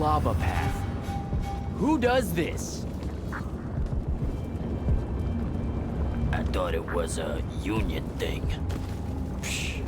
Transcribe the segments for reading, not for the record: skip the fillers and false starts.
lava path. Who does this? I thought it was a union thing. Psh.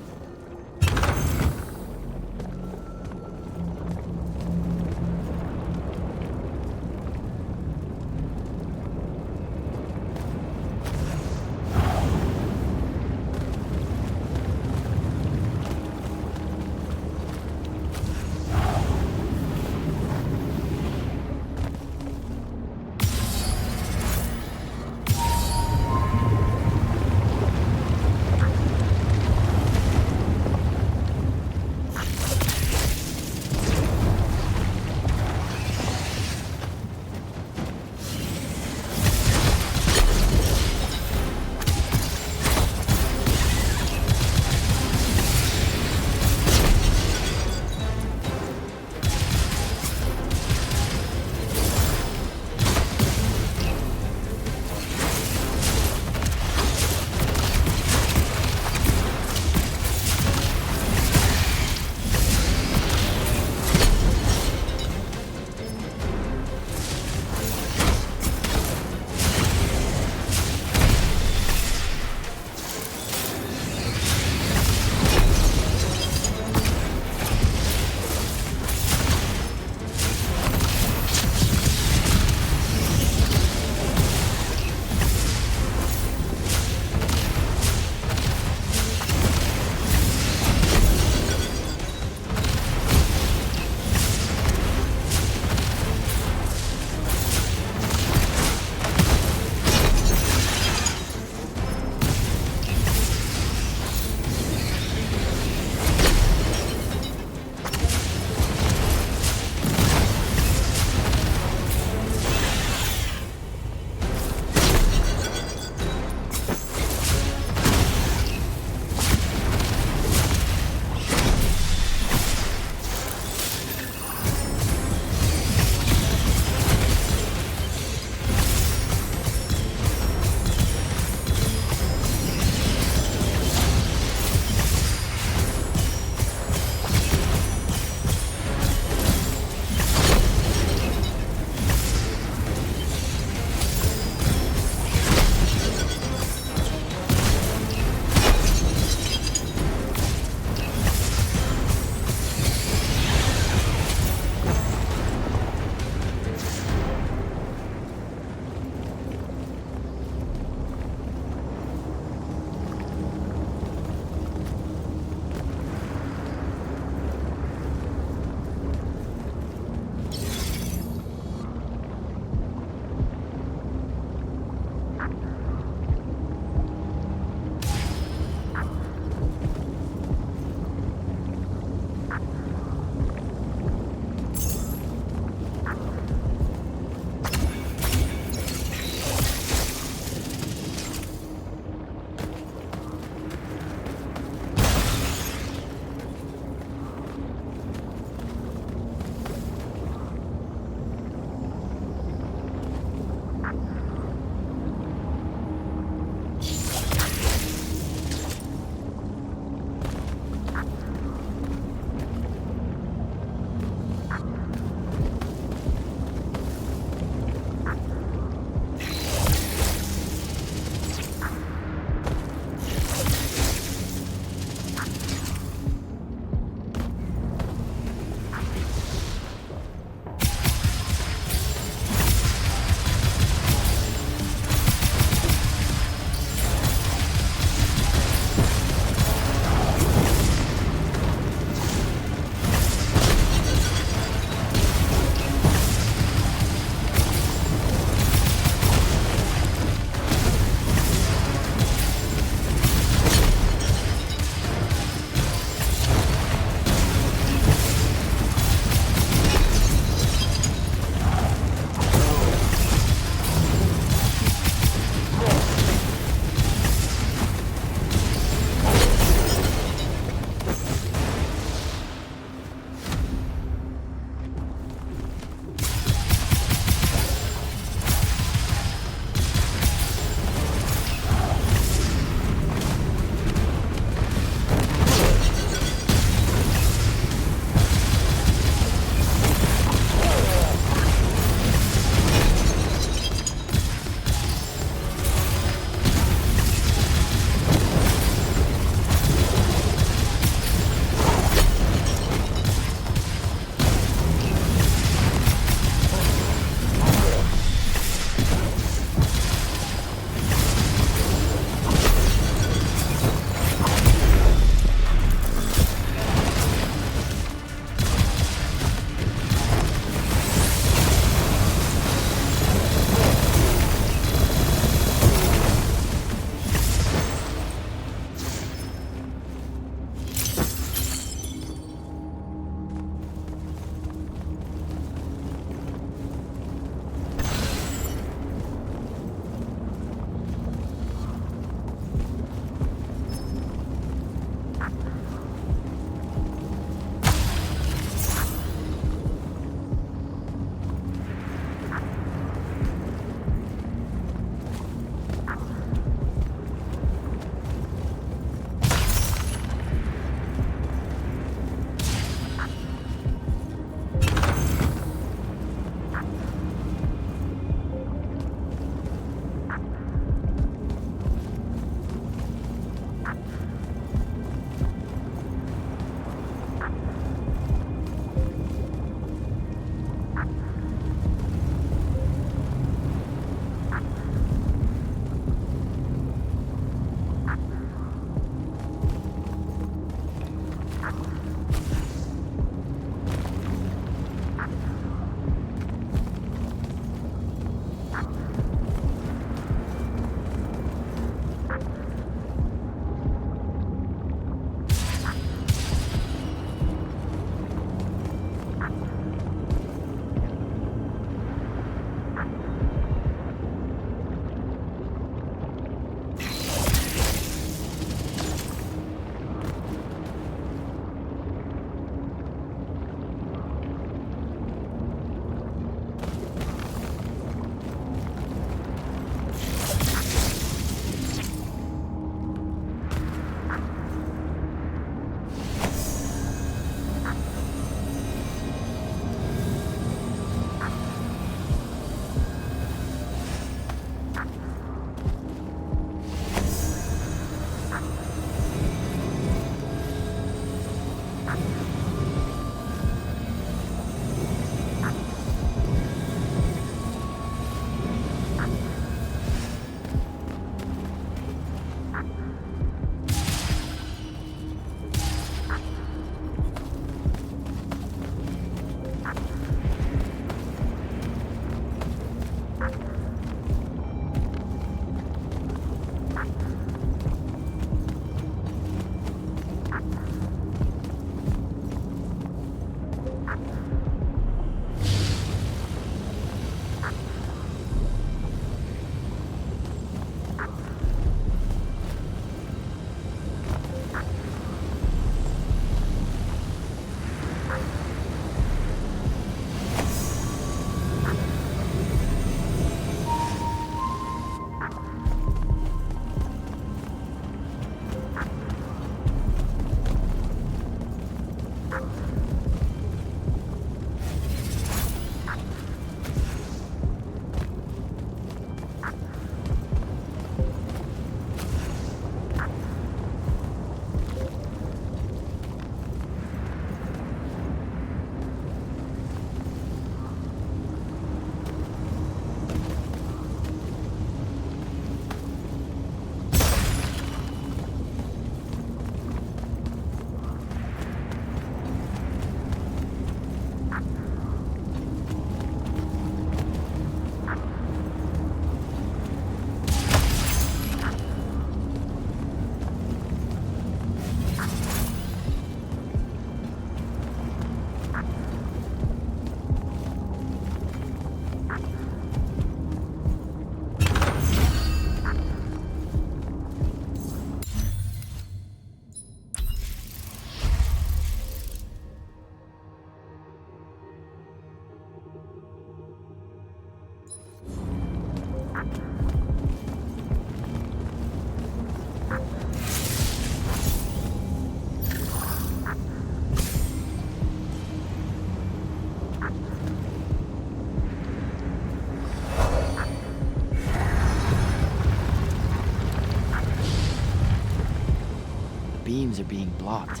beams are being blocked.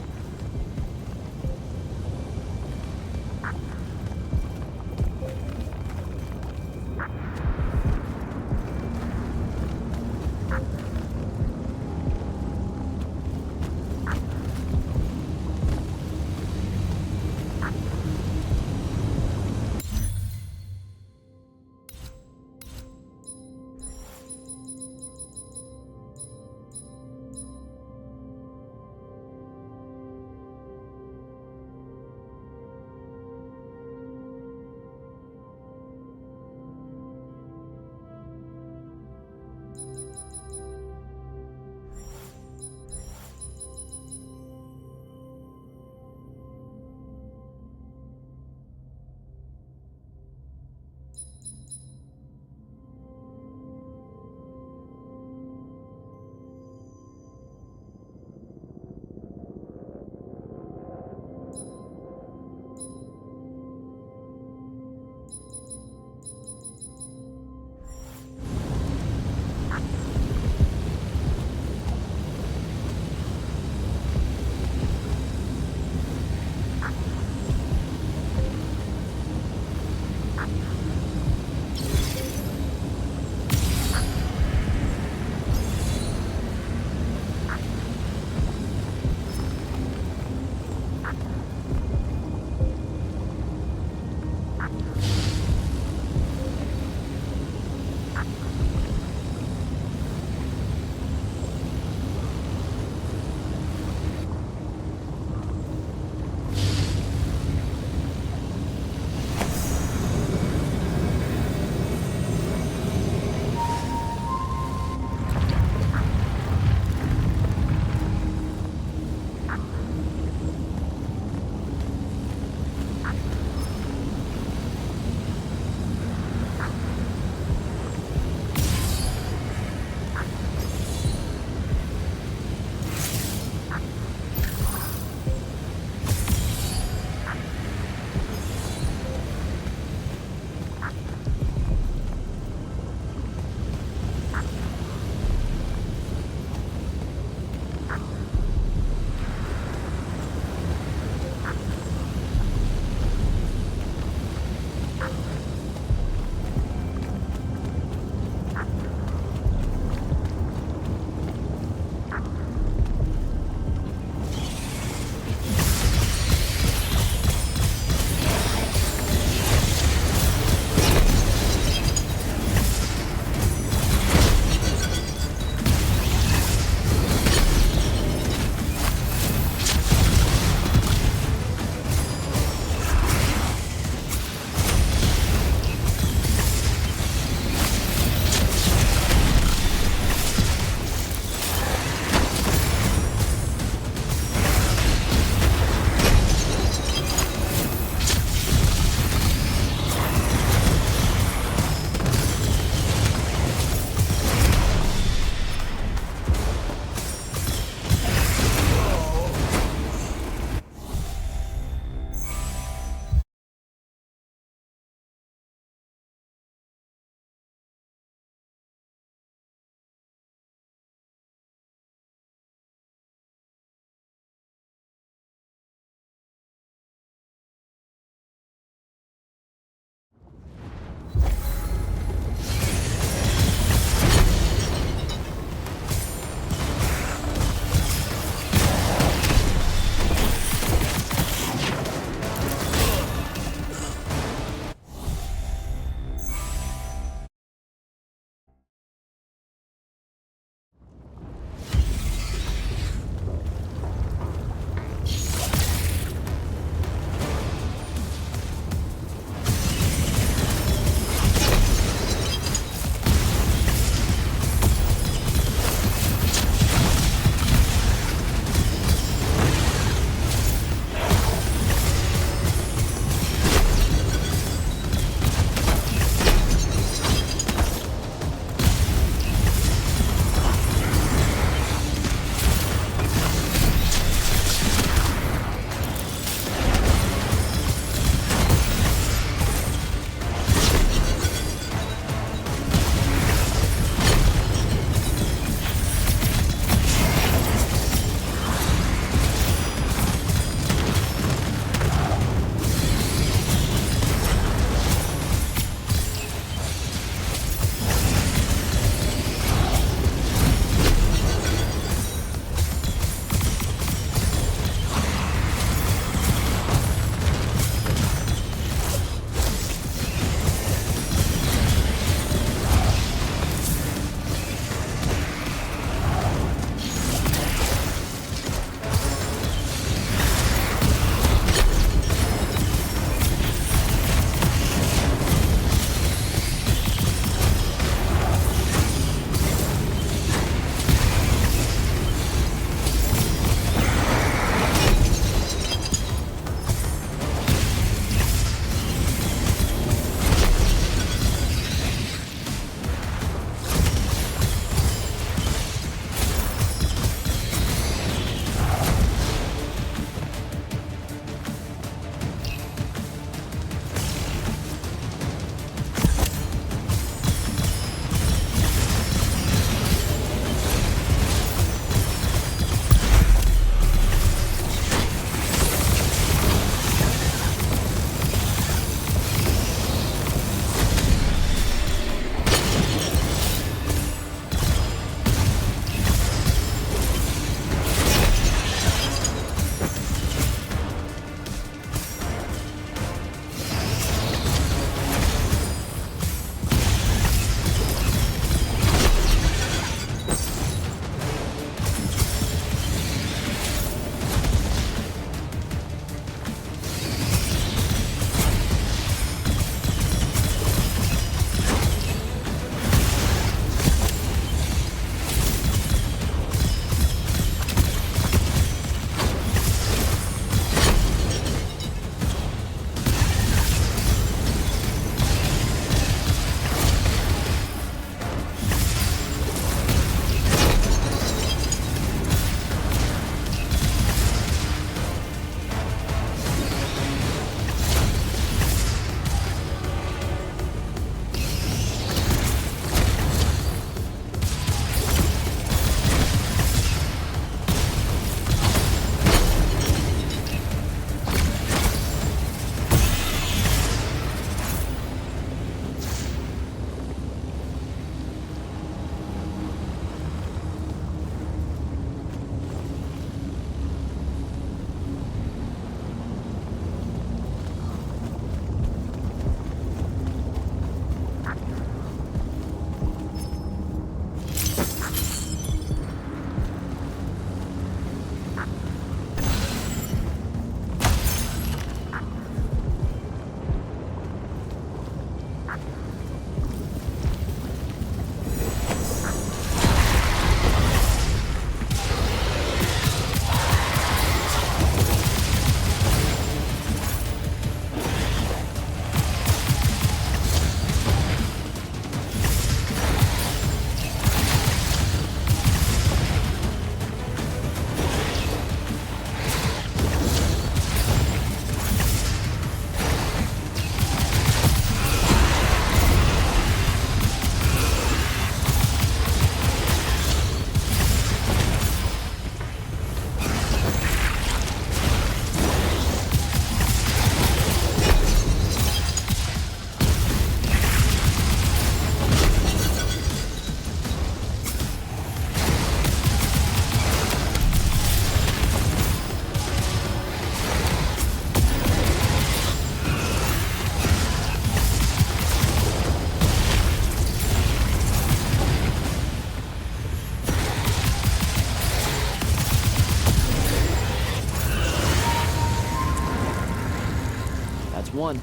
one.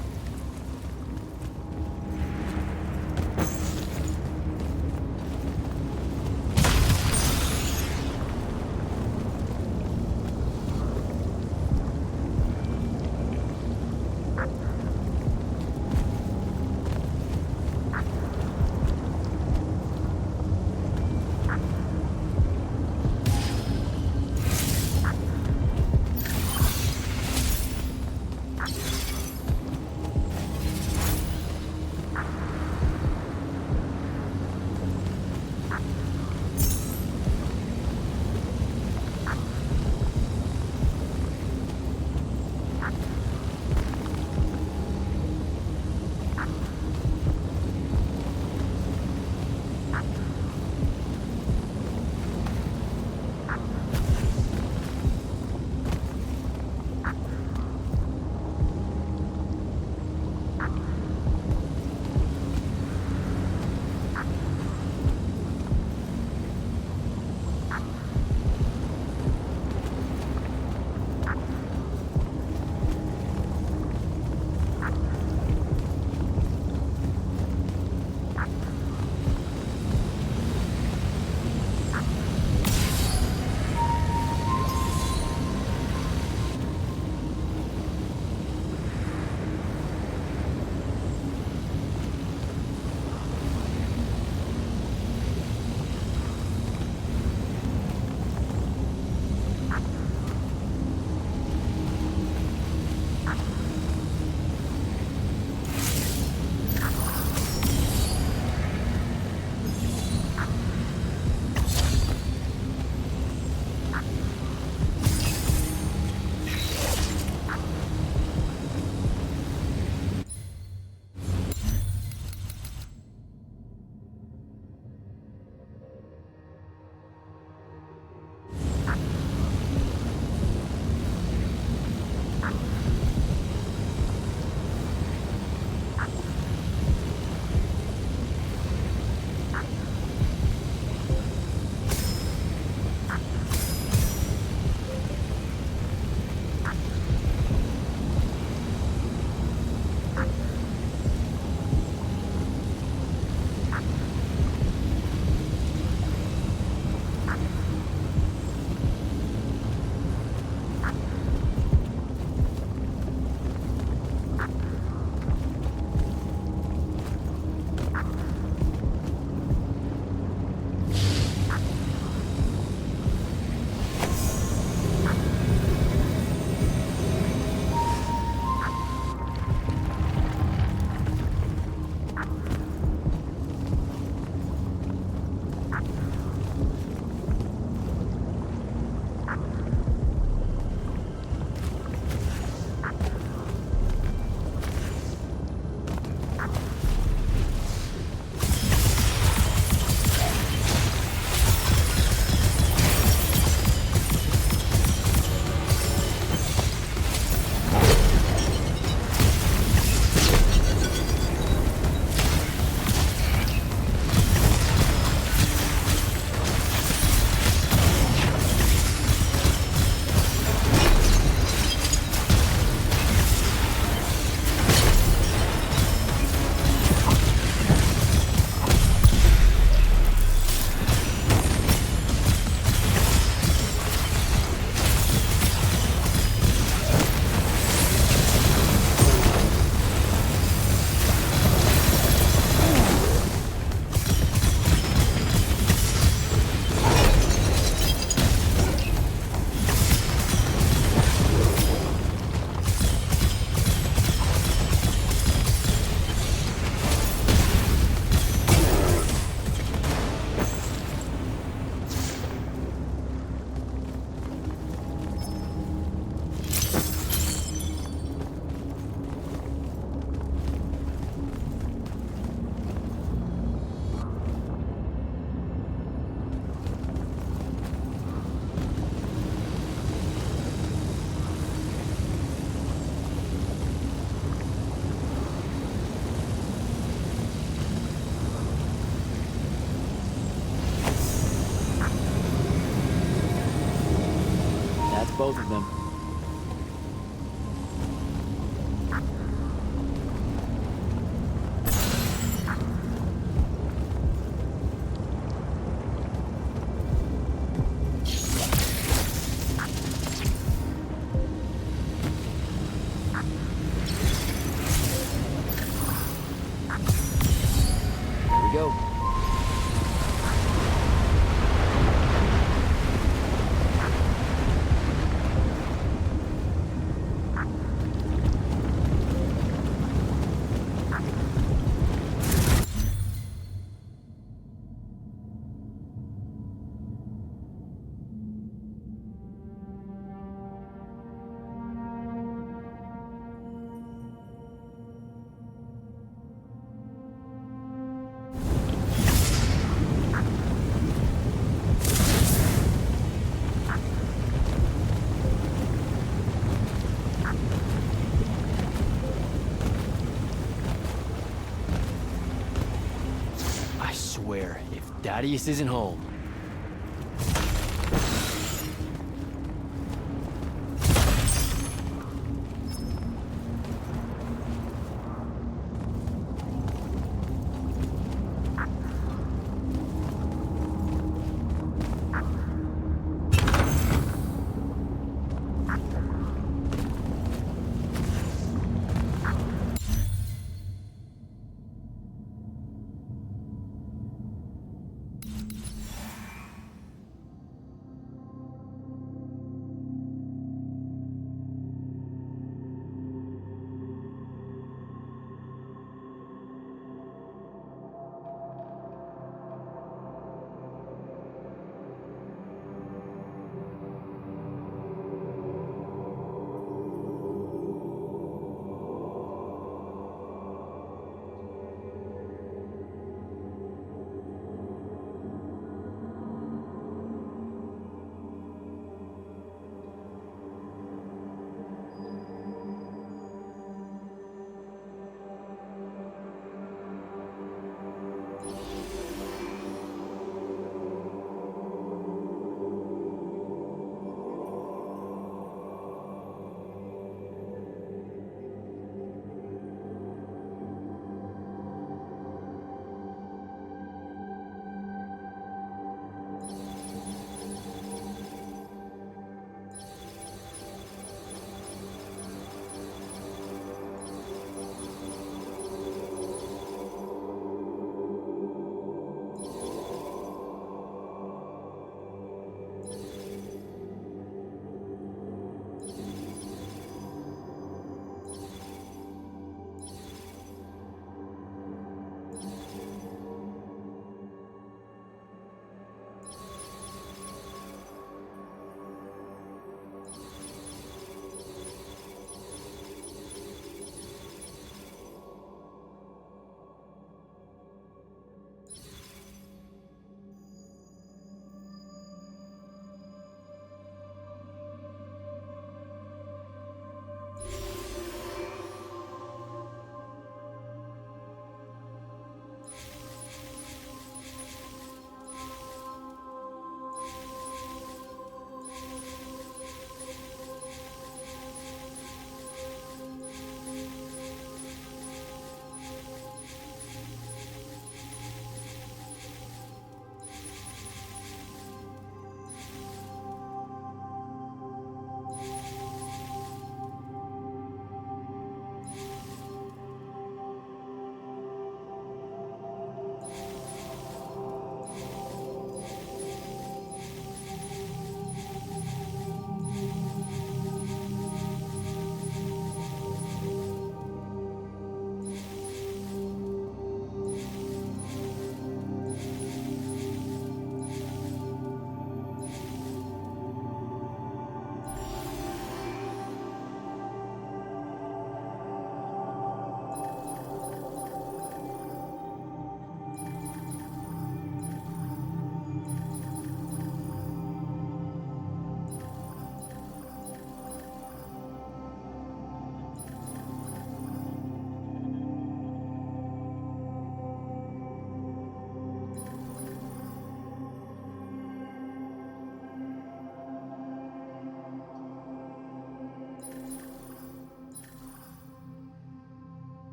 Both of them. Darius isn't home.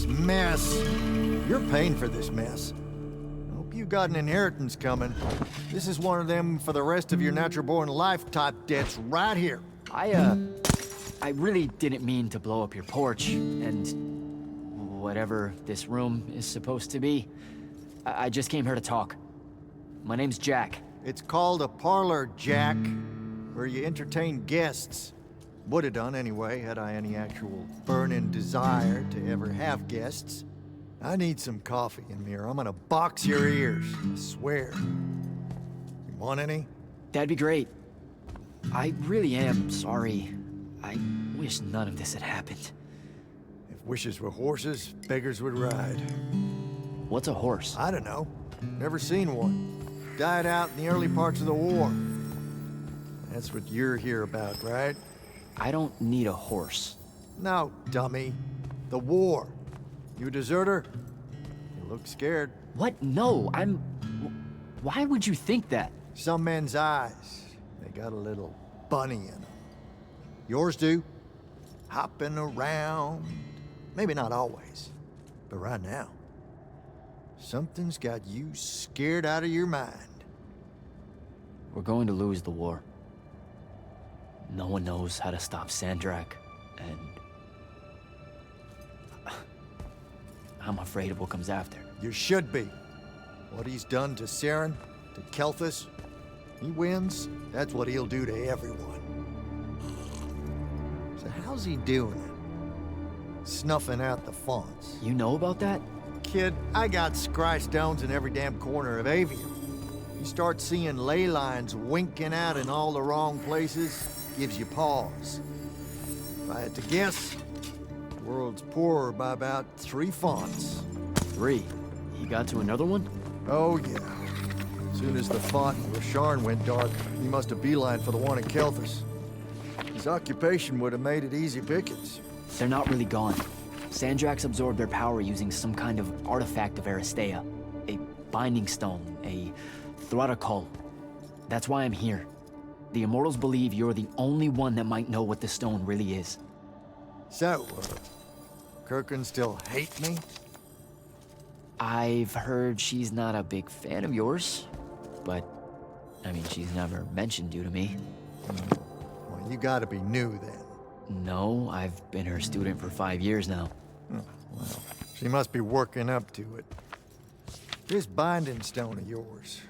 this mess. You're paying for this mess. Hope you got an inheritance coming. This is one of them for the rest of your natural-born life type debts right here. I really didn't mean to blow up your porch, and whatever this room is supposed to be. I just came here to talk. My name's Jack. It's called a parlor, Jack, where you entertain guests. Would have done anyway, had I any actual burning desire to ever have guests. I need some coffee in here. I'm gonna box your ears, I swear. You want any? That'd be great. I really am sorry. I wish none of this had happened. If wishes were horses, beggars would ride. What's a horse? I don't know. Never seen one. Died out in the early parts of the war. That's what you're here about, right? I don't need a horse. No, dummy. The war. You a deserter? You look scared. What? No, Why would you think that? Some men's eyes, they got a little bunny in them. Yours do. Hopping around. Maybe not always, but right now. Something's got you scared out of your mind. We're going to lose the war. No one knows how to stop Sandrak, and I'm afraid of what comes after. You should be. What he's done to Saren, to Kelthus, he wins, that's what he'll do to everyone. So how's he doing it? Snuffing out the fonts. You know about that? Kid, I got scry stones in every damn corner of Aveum. You start seeing ley lines winking out in all the wrong places, gives you pause. If I had to guess, the world's poorer by about 3 fonts. 3? He got to another one? Oh yeah. As soon as the font in Rasharn went dark, he must have beelined for the one in Kelthus. His occupation would have made it easy pickings. They're not really gone. Sandraks absorbed their power using some kind of artifact of Aristea. A binding stone, a Throttacol. That's why I'm here. The Immortals believe you're the only one that might know what the stone really is. So, Kirkin still hate me? I've heard she's not a big fan of yours, but, I mean, she's never mentioned you to me. Well, you gotta be new then. No, I've been her student for 5 years now. Well, she must be working up to it. This binding stone of yours,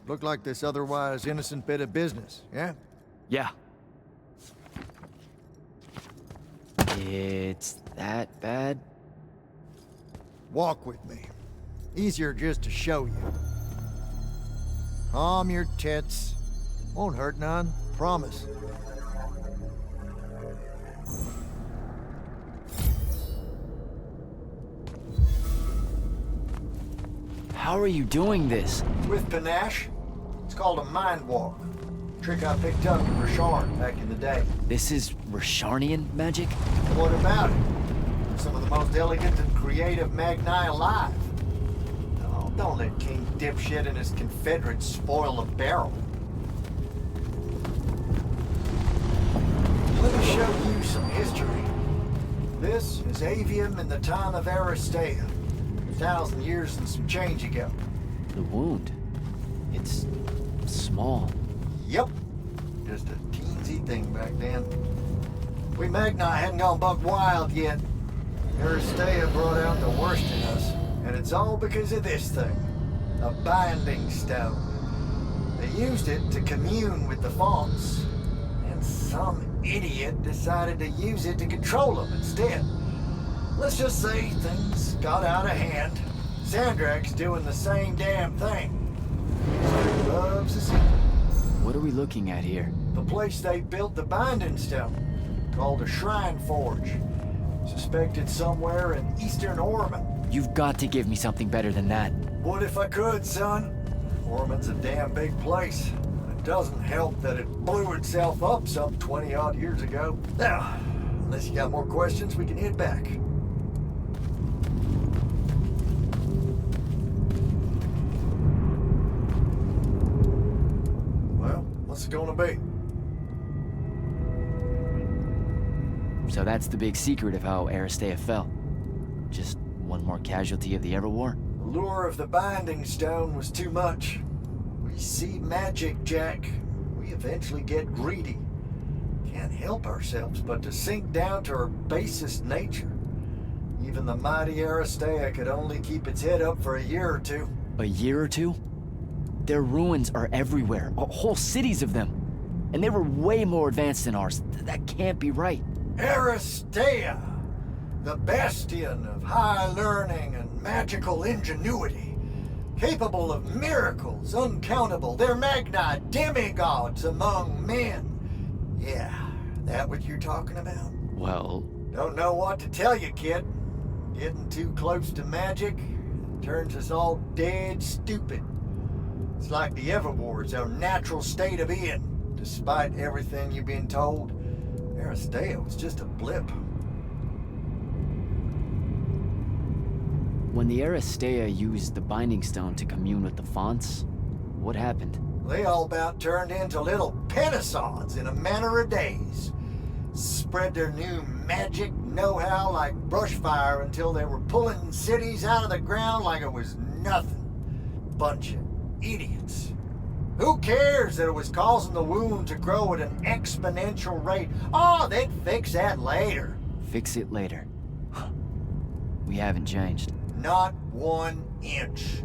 look like this otherwise innocent bit of business, yeah? Yeah. It's that bad? Walk with me. Easier just to show you. Calm your tits. Won't hurt none, promise. How are you doing this? With panache. It's called a mind walk. Trick I picked up in Rasharn back in the day. This is Rasharnian magic? What about it? Some of the most elegant and creative Magni alive. Oh, don't let King Dipshit and his Confederates spoil the barrel. Let me show you some history. This is Aveum in the time of Aristea. 1,000 years and some change ago. The wound. It's small. Yep. Just a teensy thing back then. We Magni hadn't gone buck wild yet. Aristea brought out the worst in us, and it's all because of this thing. A binding stone. They used it to commune with the fonts, and some idiot decided to use it to control them instead. Let's just say things got out of hand. Sandrak's doing the same damn thing. He loves to see it. What are we looking at here? The place they built the binding stone, called a shrine forge. Suspected somewhere in eastern Orman. You've got to give me something better than that. Would if I could, son. Orman's a damn big place. It doesn't help that it blew itself up some 20-odd years ago. Now, unless you got more questions, we can head back. Well, what's it gonna be? So that's the big secret of how Aristea fell. Just One more casualty of the Everwar? The lure of the binding stone was too much. We see magic, Jack. We eventually get greedy. Can't help ourselves but to sink down to our basest nature. Even the mighty Aristea could only keep its head up for a year or two. A year or two? Their ruins are everywhere, whole cities of them. And they were way more advanced than ours. That can't be right. Aristea, the bastion of high learning and magical ingenuity, capable of miracles uncountable. They're magni demigods among men. Yeah, that what you're talking about? Well... Don't know what to tell you, kid. Getting too close to magic turns us all dead stupid. It's like the Everwar's our natural state of being. Despite everything you've been told, Aristea was just a blip. When the Aristea used the Binding Stone to commune with the fonts, what happened? They all about turned into little penasauds in a matter of days. Spread their new magic know-how like brushfire until they were pulling cities out of the ground like it was nothing. Bunch of idiots. Who cares that it was causing the wound to grow at an exponential rate? Oh, they'd fix that later. Fix it later. We haven't changed. Not 1 inch.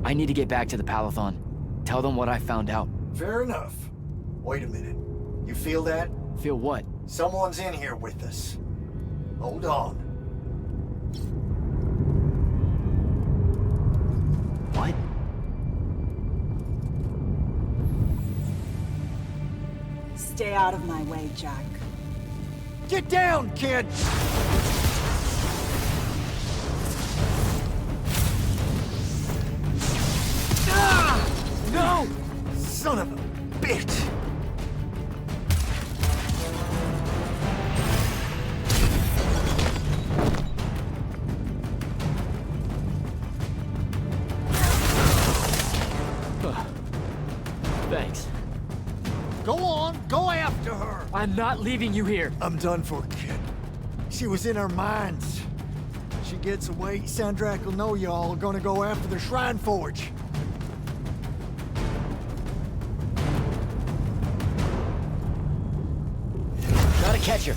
I need to get back to the Palathon. Tell them what I found out. Fair enough. Wait a minute. You feel that? Feel what? Someone's in here with us. Hold on. What? Stay out of my way, Jack. Get down, kid! Ah! No! Son of a bitch! Thanks. Go on, go after her! I'm not leaving you here. I'm done for, kid. She was in our minds. She gets away, Sandrak will know y'all are gonna go after the Shrine Forge. Gotta catch her.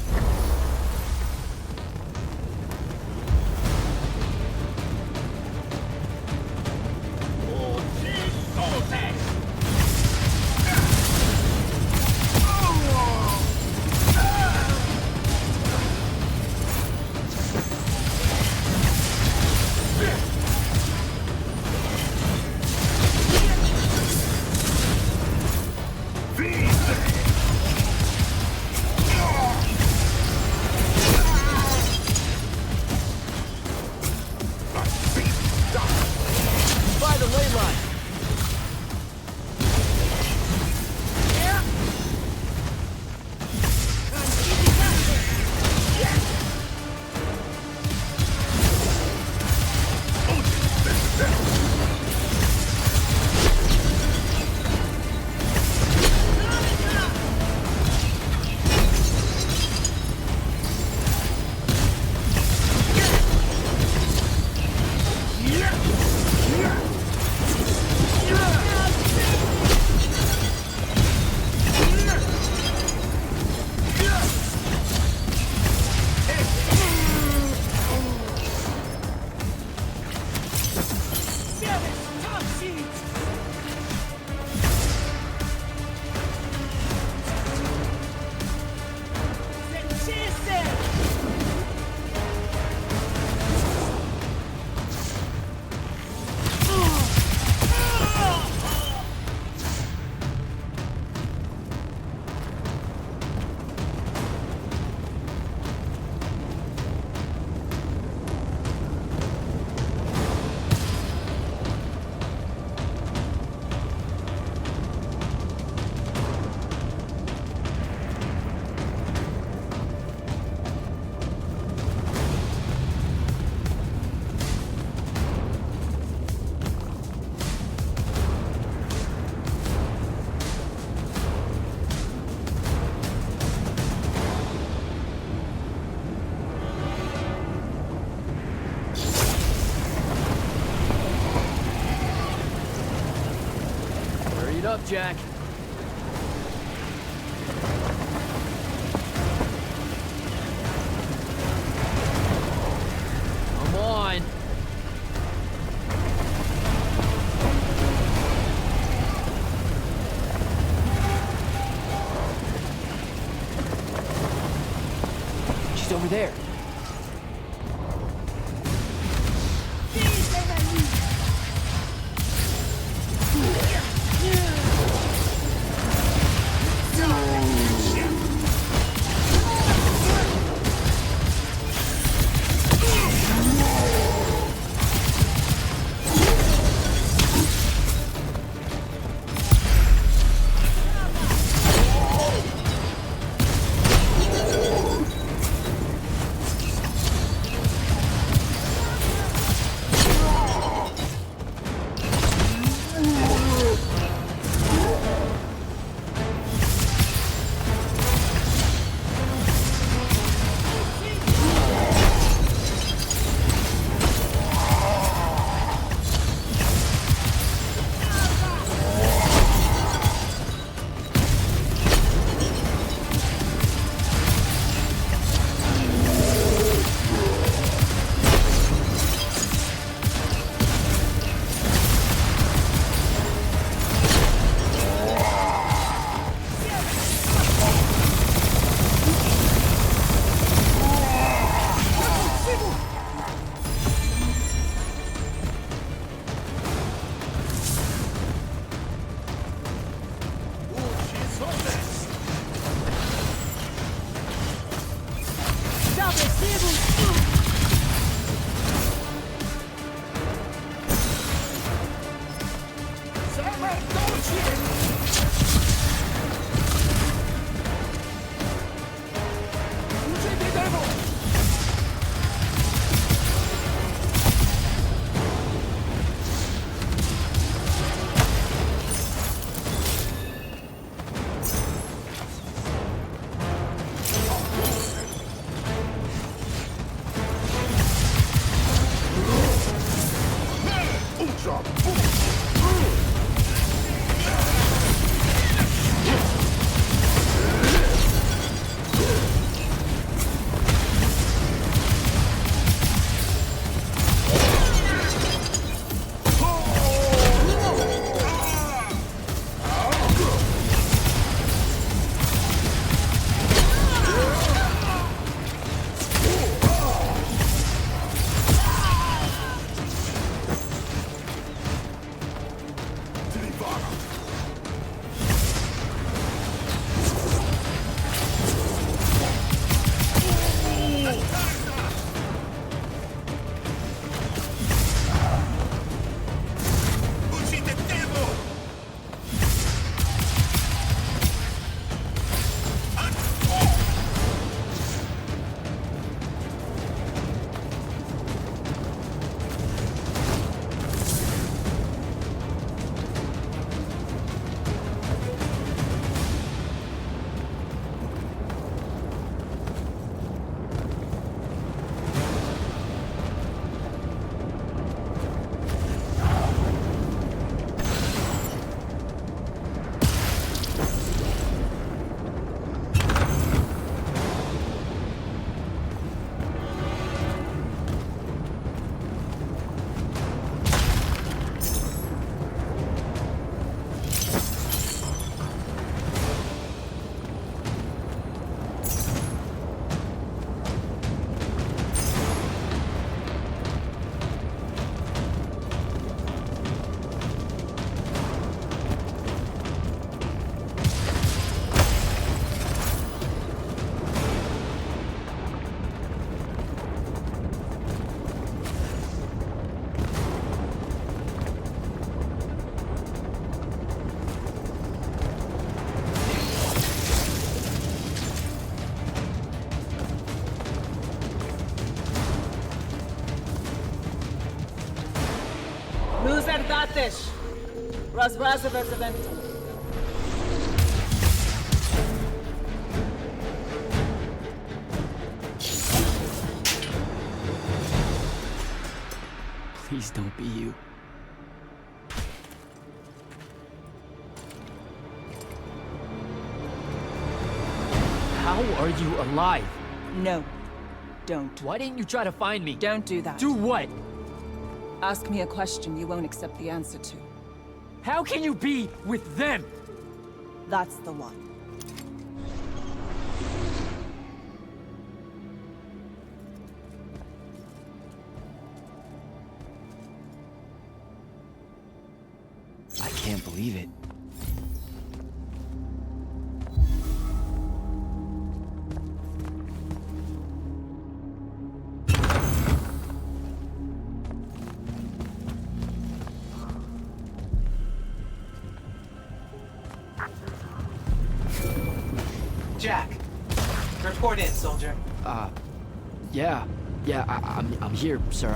up, Jack. Come on. She's over there. Datesh. Razvaz event. Please don't be you. How are you alive? No. Don't. Why didn't you try to find me? Don't do that. Do what? Ask me a question you won't accept the answer to. How can you be with them? That's the one. I can't believe it. Jack, report in, soldier. Yeah, I'm here, sir.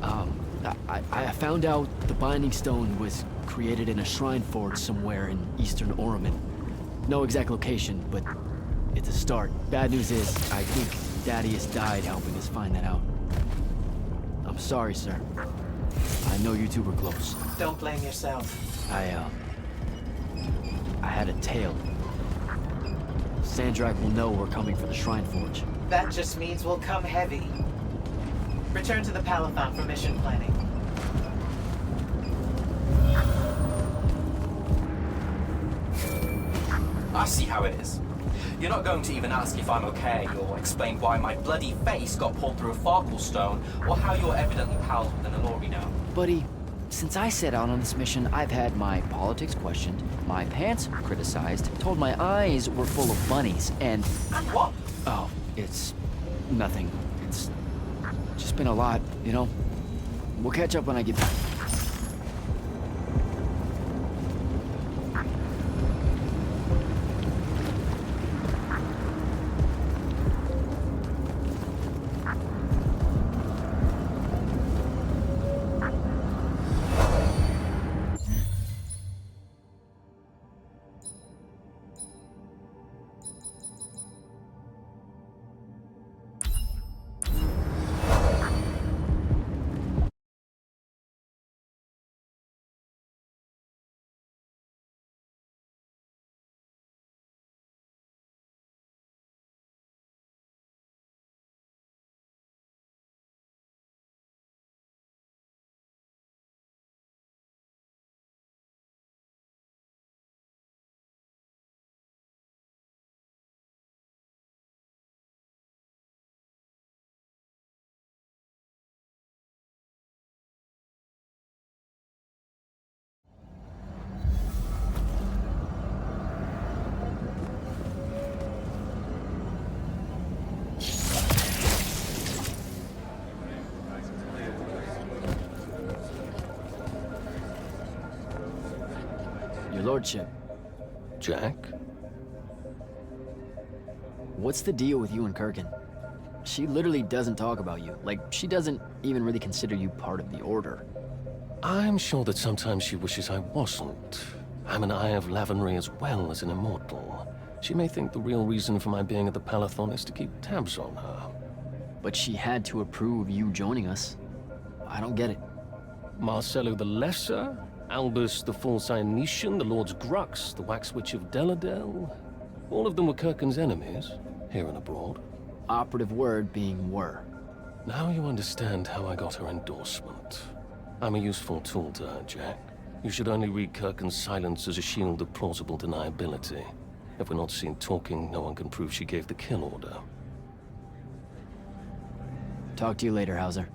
I found out the Binding Stone was created in a shrine forge somewhere in eastern Oromon. No exact location, but it's a start. Bad news is, I think Daddy has died helping us find that out. I'm sorry, sir. I know you two were close. Don't blame yourself. I had a tail. Sandrak will know we're coming for the shrine forge. That just means we'll come heavy. Return to the Palathon for mission planning. I see how it is. You're not going to even ask if I'm okay, or explain why my bloody face got pulled through a Farkle stone, or how you're evidently pals with an Alori now. Buddy, since I set out on this mission, I've had my politics questioned, my pants criticized, told my eyes were full of bunnies, and... And what? Oh, it's... nothing. It's just been a lot, you know? We'll catch up when I get back. Your lordship, Jack? what's the deal with you and Kirkin? She literally doesn't talk about you. Like, she doesn't even really consider you part of the Order. I'm sure that sometimes she wishes I wasn't. I'm an Eye of Lavenry as well as an Immortal. She may think the real reason for my being at the Palathon is to keep tabs on her. But she had to approve you joining us. I don't get it. Marcello the Lesser, Albus the False Ionetian, the Lord's Grux, the Wax Witch of Deladel. All of them were Kirkin's enemies, here and abroad. Operative word being were. Now you understand how I got her endorsement. I'm a useful tool to her, Jack. You should only read Kirkin's silence as a shield of plausible deniability. If we're not seen talking, no one can prove she gave the kill order. Talk to you later, Hauser.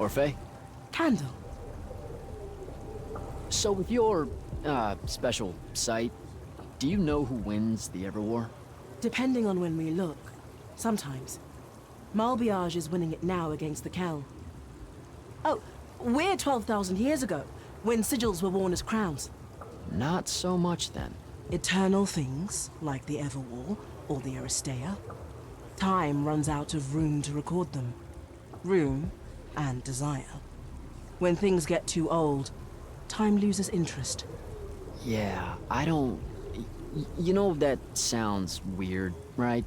Orphe? Candle. So with your, special sight, do you know who wins the Everwar? Depending on when we look. Sometimes. Malbiage is winning it now against the Kel. Oh, we're 12,000 years ago, when sigils were worn as crowns. Not so much then. Eternal things, like the Everwar or the Aristea. Time runs out of room to record them. Room and desire. When things get too old, time loses interest. Yeah, I don't... You know, that sounds weird, right?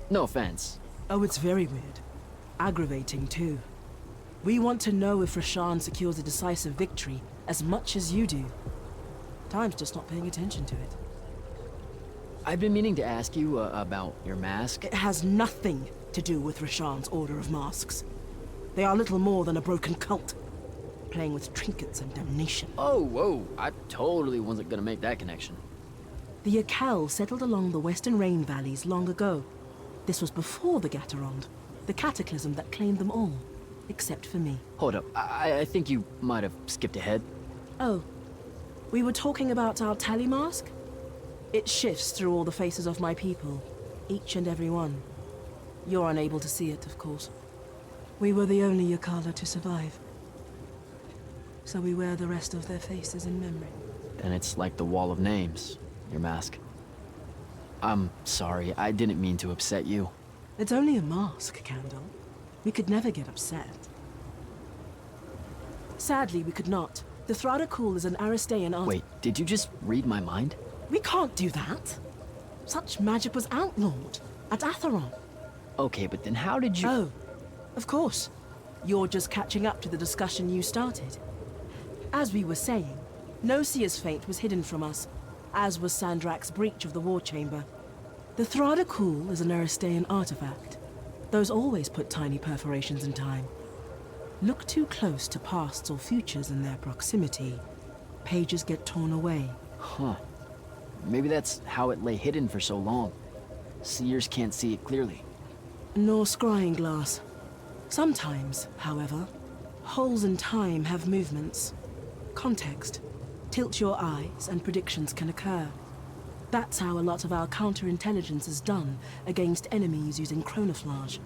No offense. Oh, it's very weird. Aggravating, too. We want to know if Rasharn secures a decisive victory as much as you do. Time's just not paying attention to it. I've been meaning to ask you about your mask. It has nothing to do with Rasharn's Order of Masks. They are little more than a broken cult, playing with trinkets and damnation. Oh, whoa, I totally wasn't gonna make that connection. The Akal settled along the western rain valleys long ago. This was before the Gaterond, the cataclysm that claimed them all, except for me. Hold up, I think you might have skipped ahead. Oh, we were talking about our tally mask? It shifts through all the faces of my people, each and every one. You're unable to see it, of course. We were the only Yakala to survive. So we wear the rest of their faces in memory. Then it's like the wall of names, your mask. I'm sorry, I didn't mean to upset you. It's only a mask, Candle. We could never get upset. Sadly, we could not. The Thradakul is an Aristean art. Wait, did you just read my mind? We can't do that. Such magic was outlawed at Atheron. Okay, but then how did you... Oh, of course. You're just catching up to the discussion you started. As we were saying, Nosia's fate was hidden from us, as was Sandrak's breach of the War Chamber. The Thradakul is an Aristean artifact. Those always put tiny perforations in time. Look too close to pasts or futures in their proximity. Pages get torn away. Huh. Maybe that's how it lay hidden for so long. Seers can't see it clearly. Nor scrying glass. Sometimes, however, holes in time have movements. Context. Tilt your eyes and predictions can occur. That's how a lot of our counterintelligence is done against enemies using chronoflage.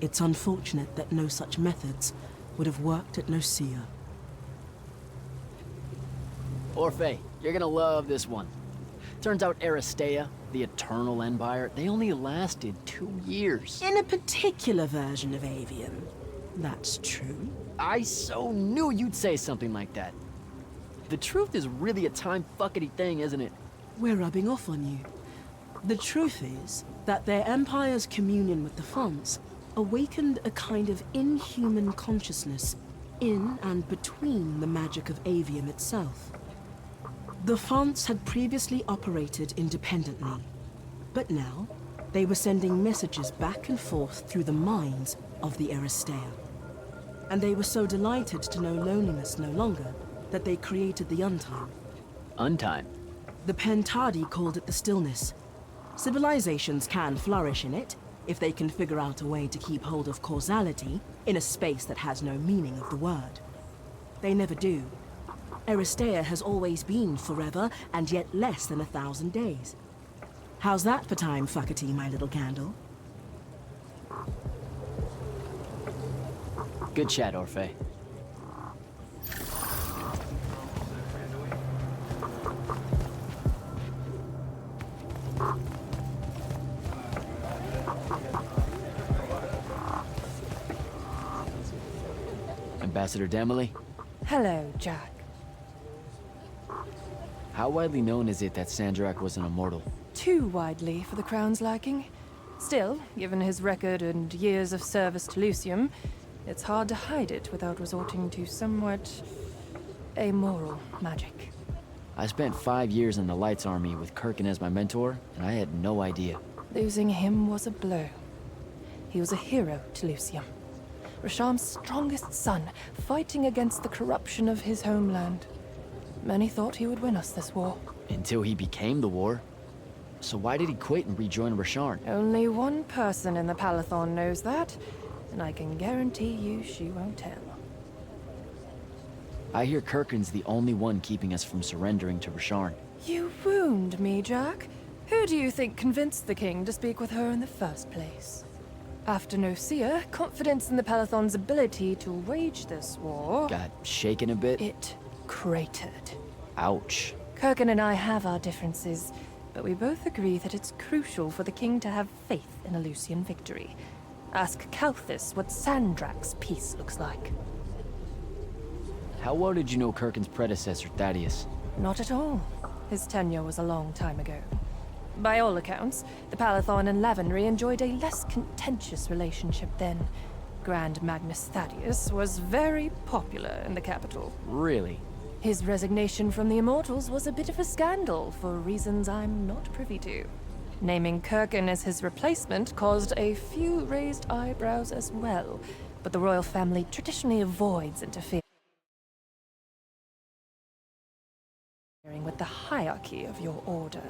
It's unfortunate that no such methods would have worked at Nosia. Orphe, you're gonna love this one. Turns out Aristea, the Eternal Empire, they only lasted 2 years. In a particular version of Aveum, that's true. I so knew you'd say something like that. The truth is really a time-fuckety thing, isn't it? We're rubbing off on you. The truth is that their empire's communion with the Fonts awakened a kind of inhuman consciousness in and between the magic of Aveum itself. The Fonts had previously operated independently, but now they were sending messages back and forth through the minds of the Aristea. And they were so delighted to know loneliness no longer that they created the Untime. Untime? The Pentadi called it the Stillness. Civilizations can flourish in it if they can figure out a way to keep hold of causality in a space that has no meaning of the word. They never do. Aristea has always been forever and yet less than 1,000 days. How's that for time, fuckety, my little candle? Good chat, Orphe. Ambassador Demily? Hello, Jack. How widely known is it that Sandrak was an immortal? Too widely for the Crown's liking. Still, given his record and years of service to Lucium, it's hard to hide it without resorting to somewhat amoral magic. I spent 5 years in the Lights Army with Kirkin as my mentor, and I had no idea. Losing him was a blow. He was a hero to Lucium. Rasham's strongest son, fighting against the corruption of his homeland. Many thought he would win us this war. Until he became the war. So why did he quit and rejoin Rasharn? Only one person in the Palathon knows that. and I can guarantee you she won't tell. I hear Kirkin's the only one keeping us from surrendering to Rasharn. You wound me, Jack. Who do you think convinced the king to speak with her in the first place? After Nocia, confidence in the Palathon's ability to wage this war... Got shaken a bit? It cratered. Ouch. Kirkin and I have our differences, but we both agree that it's crucial for the king to have faith in a Lucian victory. Ask Kalthus what Sandrak's peace looks like. How well did you know Kirkin's predecessor, Thaddeus? Not at all. His tenure was a long time ago. By all accounts, the Palathon and Lavenry enjoyed a less contentious relationship then. Grand Magnus Thaddeus was very popular in the capital. Really? His resignation from the Immortals was a bit of a scandal for reasons I'm not privy to. Naming Kirkin as his replacement caused a few raised eyebrows as well, but the royal family traditionally avoids interfering with the hierarchy of your order.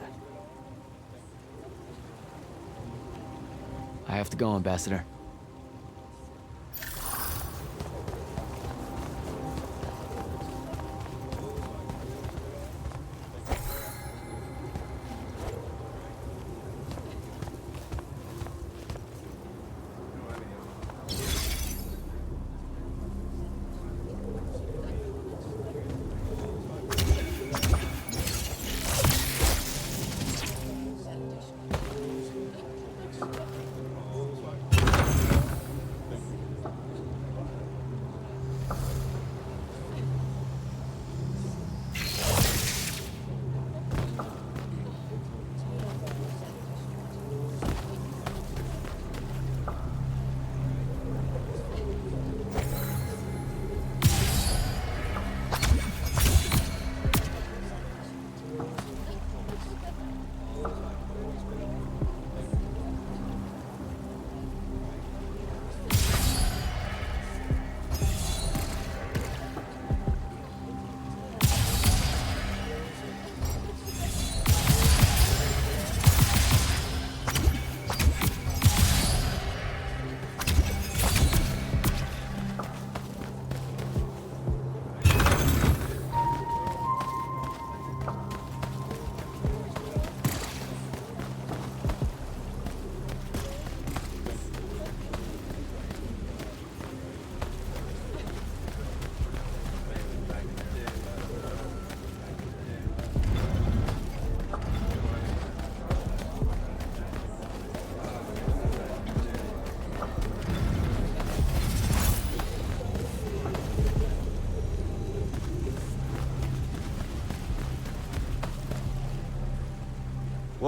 I have to go, Ambassador.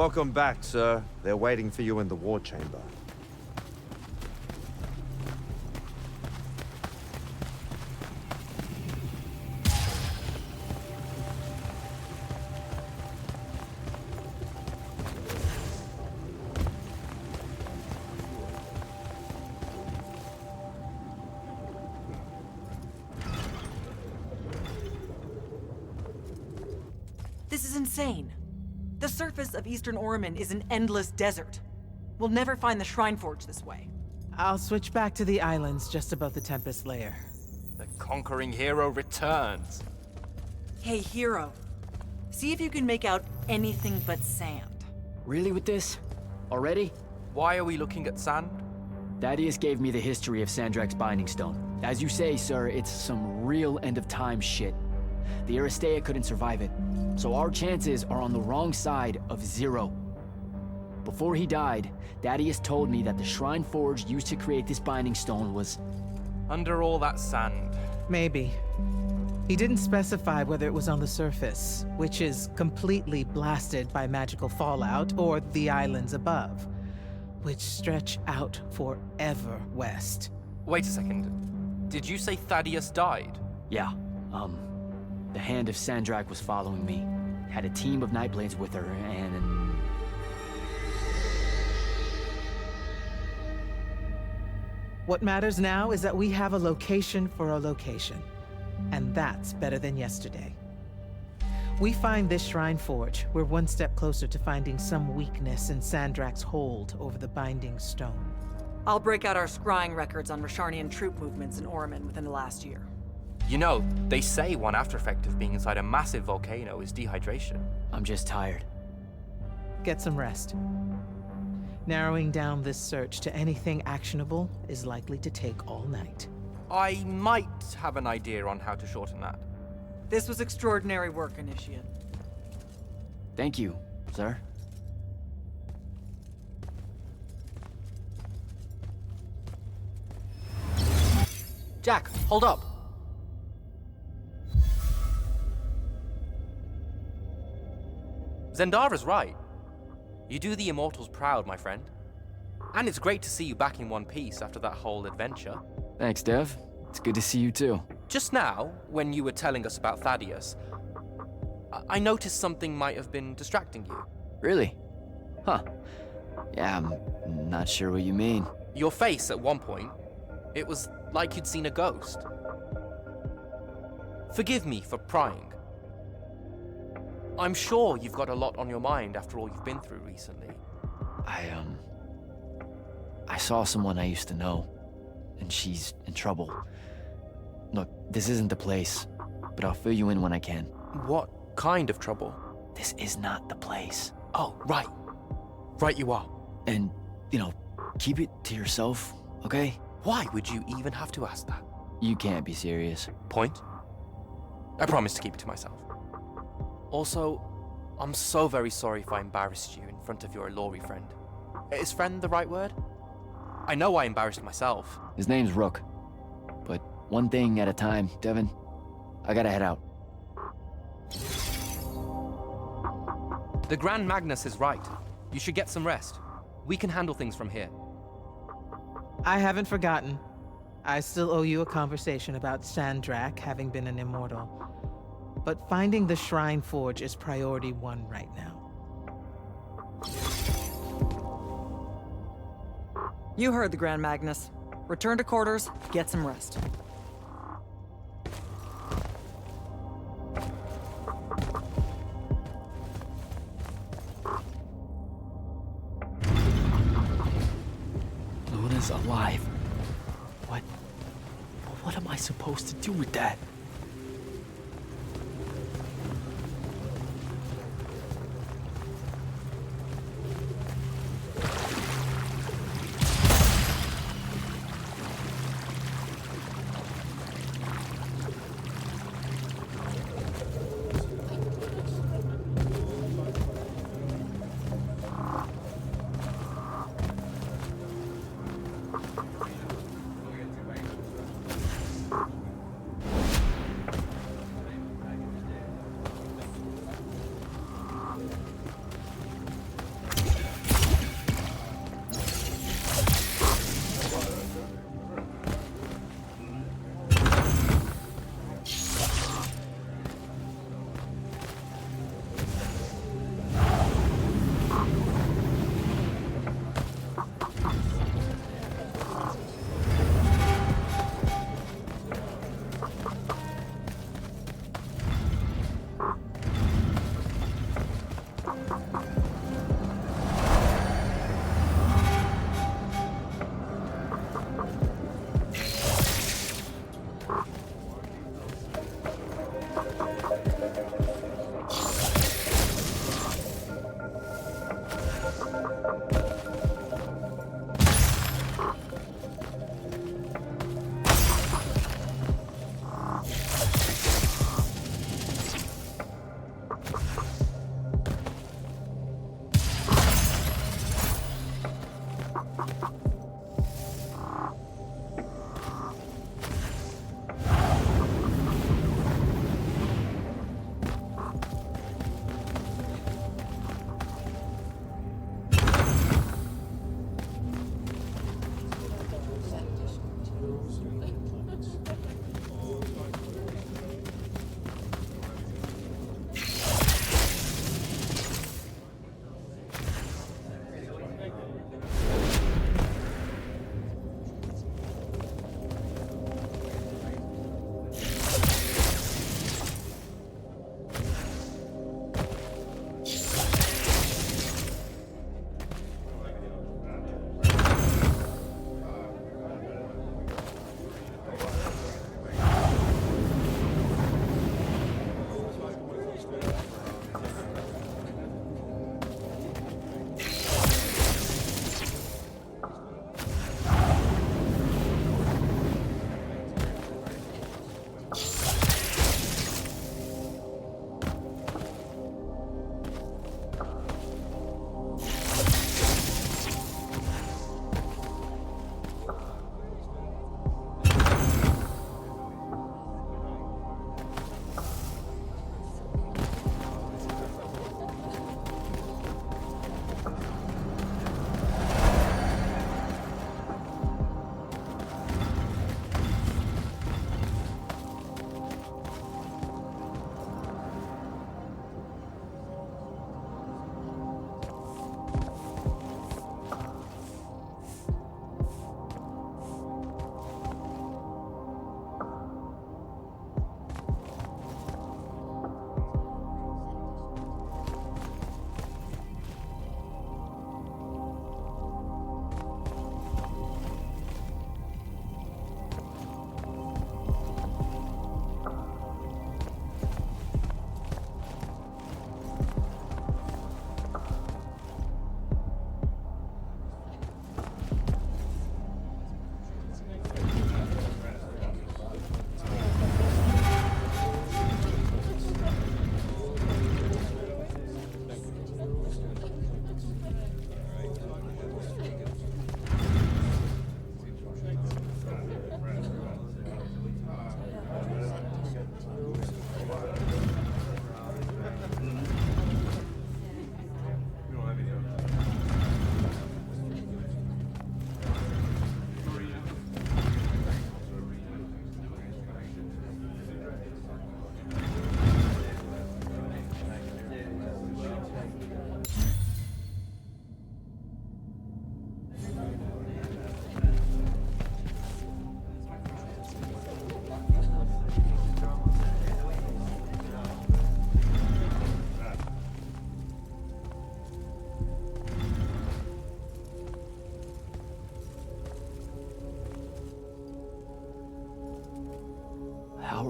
Welcome back, sir. They're waiting for you in the war chamber. This is insane. The surface of Eastern Orman is an endless desert. We'll never find the Shrine Forge this way. I'll switch back to the islands just above the Tempest Lair. The conquering hero returns. Hey, hero. See if you can make out anything but sand. Really with this? Already? Why are we looking at sand? Thaddeus gave me the history of Sandrak's Binding Stone. As you say, sir, it's some real end-of-time shit. The Aristea couldn't survive it, so our chances are on the wrong side of 0. Before he died, Thaddeus told me that the Shrine Forge used to create this Binding Stone was... under all that sand. Maybe. He didn't specify whether it was on the surface, which is completely blasted by magical fallout, or the islands above, which stretch out forever west. Wait a second. Did you say Thaddeus died? Yeah, the Hand of Sandrak was following me. Had a team of Nightblades with her, and... What matters now is that we have a location for a location. And that's better than yesterday. We find this Shrine Forge, we're one step closer to finding some weakness in Sandrak's hold over the Binding Stone. I'll break out our scrying records on Rasharnian troop movements in Orman within the last year. You know, they say one after effect of being inside a massive volcano is dehydration. I'm just tired. Get some rest. Narrowing down this search to anything actionable is likely to take all night. I might have an idea on how to shorten that. This was extraordinary work, Initiate. Thank you, sir. Jack, hold up. Zendara's right. You do the Immortals proud, my friend. And it's great to see you back in one piece after that whole adventure. Thanks, Dev. It's good to see you too. Just now, when you were telling us about Thaddeus, I noticed something might have been distracting you. Really? Huh. Yeah, I'm not sure what you mean. Your face at one point, it was like you'd seen a ghost. Forgive me for prying. I'm sure you've got a lot on your mind after all you've been through recently. I saw someone I used to know, and she's in trouble. Look, this isn't the place, but I'll fill you in when I can. What kind of trouble? This is not the place. Oh, right. Right you are. And, keep it to yourself, okay? Why would you even have to ask that? You can't be serious. Point? I promise to keep it to myself. Also, I'm so very sorry if I embarrassed you in front of your Elori friend. Is friend the right word? I know I embarrassed myself. His name's Rook. But one thing at a time, Devin. I gotta head out. The Grand Magnus is right. You should get some rest. We can handle things from here. I haven't forgotten. I still owe you a conversation about Sandrak having been an immortal. But finding the Shrine Forge is priority 1 right now. You heard the Grand Magnus. Return to quarters, get some rest. Luna's alive. What am I supposed to do with that?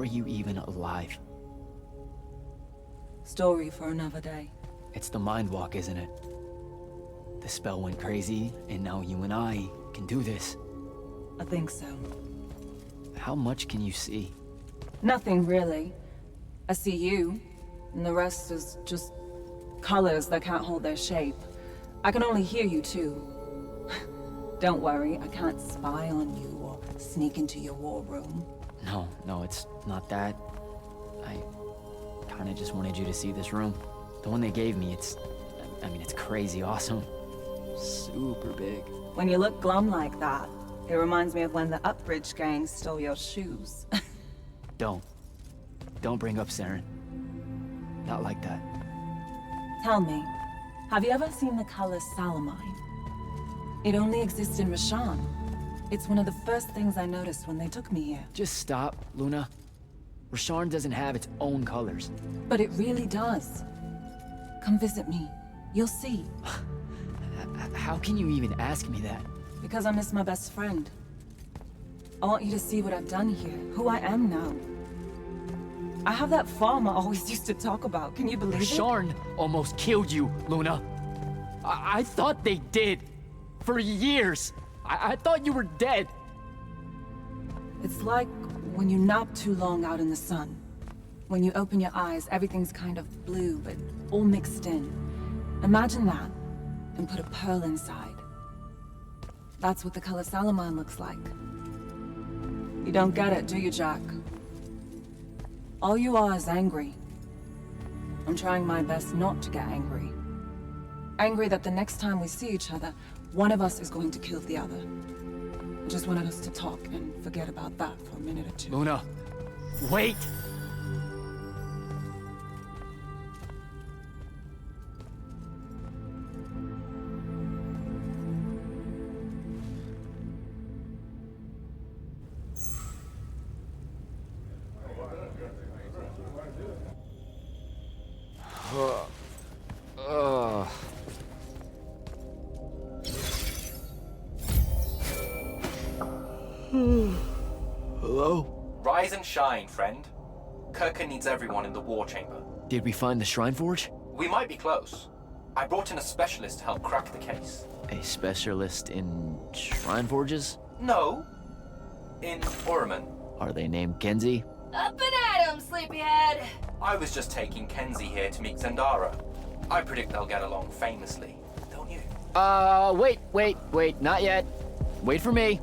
are you even alive? Story for another day. It's the mind walk, isn't it? The spell went crazy, and now you and I can do this. I think so. How much can you see? Nothing really. I see you, and the rest is just colors that can't hold their shape. I can only hear you too. Don't worry, I can't spy on you or sneak into your war room. No, it's not that. I kinda just wanted you to see this room. The one they gave me, it's crazy awesome. Super big. When you look glum like that, it reminds me of when the Upbridge gang stole your shoes. Don't bring up Saren. Not like that. Tell me, have you ever seen the color Salamine? It only exists in Rashan. It's one of the first things I noticed when they took me here. Just stop, Luna. Rasharn doesn't have its own colors. But it really does. Come visit me. You'll see. How can you even ask me that? Because I miss my best friend. I want you to see what I've done here, who I am now. I have that farm I always used to talk about. Can you believe it? Rasharn almost killed you, Luna. I thought they did. For years. I thought you were dead. It's like when you nap too long out in the sun. When you open your eyes, everything's kind of blue, but all mixed in. Imagine that, and put a pearl inside. That's what the color Salamine looks like. You don't get it, do you, Jack? All you are is angry. I'm trying my best not to get angry. Angry that the next time we see each other, one of us is going to kill the other. I just wanted us to talk and forget about that for a minute or two. Luna, wait! Hello? Rise and shine, friend. Kirka needs everyone in the war chamber. Did we find the Shrine Forge? We might be close. I brought in a specialist to help crack the case. A specialist in Shrine Forges? No. In Orman. Are they named Kenzie? Up and at 'em, sleepyhead! I was just taking Kenzie here to meet Zendara. I predict they'll get along famously, don't you? Wait, not yet. Wait for me.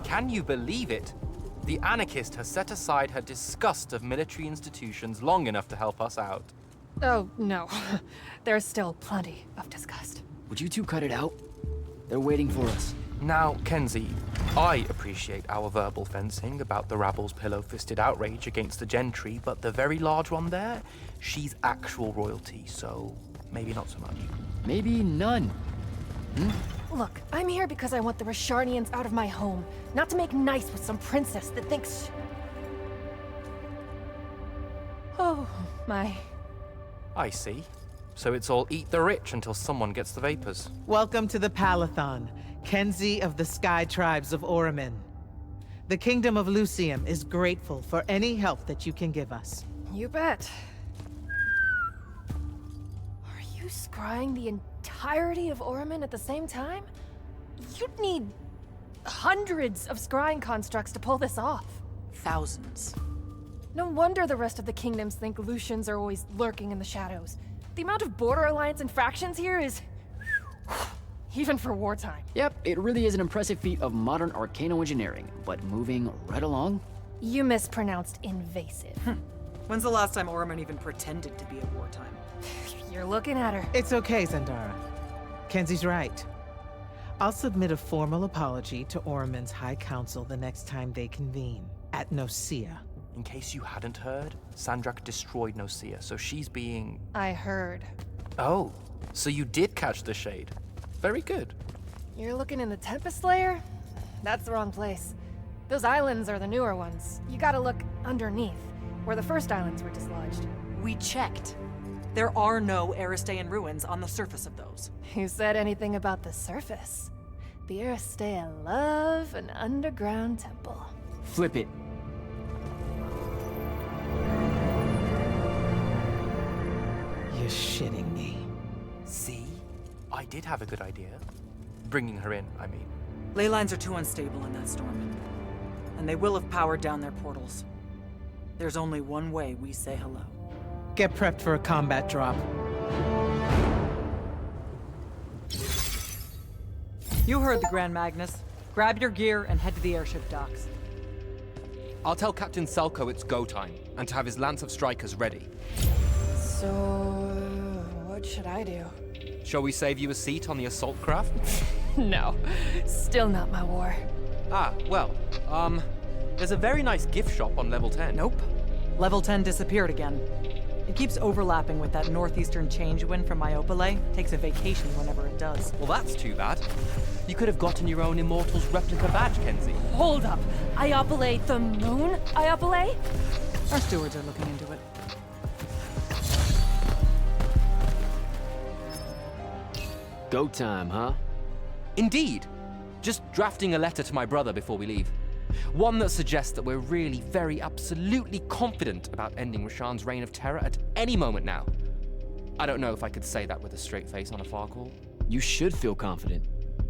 Can you believe it? The anarchist has set aside her disgust of military institutions long enough to help us out. Oh, no. There's still plenty of disgust. Would you two cut it out? They're waiting for us. Now, Kenzie, I appreciate our verbal fencing about the rabble's pillow-fisted outrage against the gentry, but the very large one there, she's actual royalty, so maybe not so much. Maybe none. Look, I'm here because I want the Rasharnians out of my home, not to make nice with some princess that thinks... Oh, my. I see. So it's all eat the rich until someone gets the vapors. Welcome to the Palathon, Kenzie of the Sky Tribes of Oramin. The Kingdom of Lucium is grateful for any help that you can give us. You bet. Are you scrying the entirety of Oramin at the same time? You'd need hundreds of scrying constructs to pull this off. Thousands. No wonder the rest of the kingdoms think Lucians are always lurking in the shadows. The amount of border alliance and factions here is... even for wartime. Yep, it really is an impressive feat of modern arcano engineering, but moving right along. You mispronounced invasive. When's the last time Orman even pretended to be at wartime? You're looking at her. It's okay, Zendara. Kenzie's right. I'll submit a formal apology to Orman's High Council the next time they convene, at Nosea. In case you hadn't heard, Sandrak destroyed Nosea, so she's being... I heard. Oh, so you did catch the shade. Very good. You're looking in the Tempest Layer? That's the wrong place. Those islands are the newer ones. You gotta look underneath, where the first islands were dislodged. We checked. There are no Aristean ruins on the surface of those. Who said anything about the surface? The Aristea love an underground temple. Flip it. You're shitting me. See? I did have a good idea. Bringing her in, I mean. Ley lines are too unstable in that storm. And they will have powered down their portals. There's only one way we say hello. Get prepped for a combat drop. You heard the Grand Magnus. Grab your gear and head to the airship docks. I'll tell Captain Selko it's go time, and to have his Lance of Strikers ready. So, what should I do? Shall we save you a seat on the assault craft? No, still not my war. Ah, well, there's a very nice gift shop on level 10. Nope. Level 10 disappeared again. It keeps overlapping with that northeastern change wind from Myopole. Takes a vacation whenever it does. Well, that's too bad. You could have gotten your own Immortals replica badge, Kenzie. Hold up! Iopole the moon? Iopole? Our stewards are looking into it. Go time, huh? Indeed. Just drafting a letter to my brother before we leave. One that suggests that we're really very absolutely confident about ending Rasharn's reign of terror at any moment now. I don't know if I could say that with a straight face on a Farcall. You should feel confident.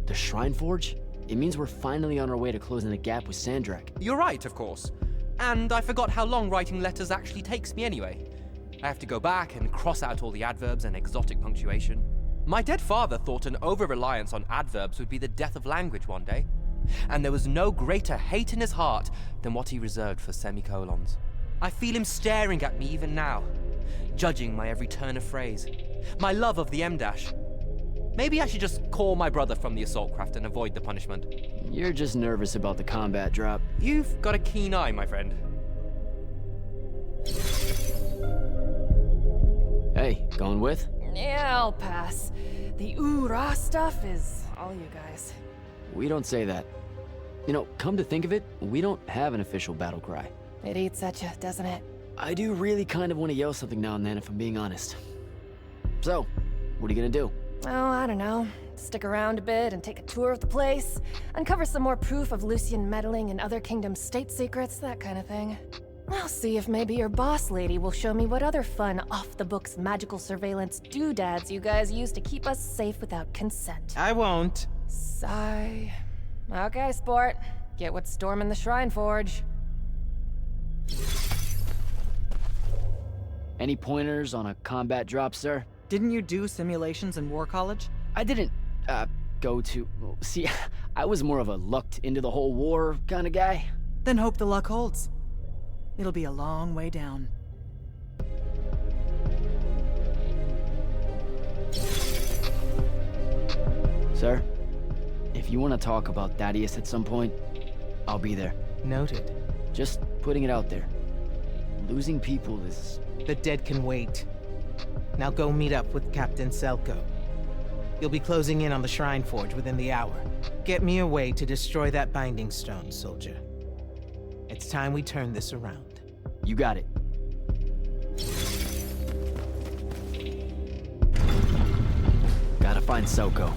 The Shrine Forge? It means we're finally on our way to closing the gap with Sandrak. You're right, of course. And I forgot how long writing letters actually takes me anyway. I have to go back and cross out all the adverbs and exotic punctuation. My dead father thought an over-reliance on adverbs would be the death of language one day. And there was no greater hate in his heart than what he reserved for semicolons. I feel him staring at me even now, judging my every turn of phrase, my love of the M-dash. Maybe I should just call my brother from the assault craft and avoid the punishment. You're just nervous about the combat drop. You've got a keen eye, my friend. Hey, going with? Yeah, I'll pass. The ooh-rah stuff is all you guys. We don't say that. You know, come to think of it, we don't have an official battle cry. It eats at you, doesn't it? I do really kind of want to yell something now and then, if I'm being honest. So, what are you gonna do? Oh, I don't know. Stick around a bit and take a tour of the place. Uncover some more proof of Lucian meddling in other kingdoms' state secrets, that kind of thing. I'll see if maybe your boss lady will show me what other fun, off-the-books magical surveillance doodads you guys use to keep us safe without consent. I won't. Sigh. Okay, sport. Get what's storming the Shrine Forge. Any pointers on a combat drop, sir? Didn't you do simulations in War College? I didn't, go to... See, I was more of a lucked into the whole war kind of guy. Then hope the luck holds. It'll be a long way down. Sir, if you want to talk about Thaddeus at some point, I'll be there. Noted. Just putting it out there. Losing people is... The dead can wait. Now go meet up with Captain Selko. You'll be closing in on the Shrine Forge within the hour. Get me a way to destroy that binding stone, soldier. It's time we turn this around. You got it. Gotta find Selko.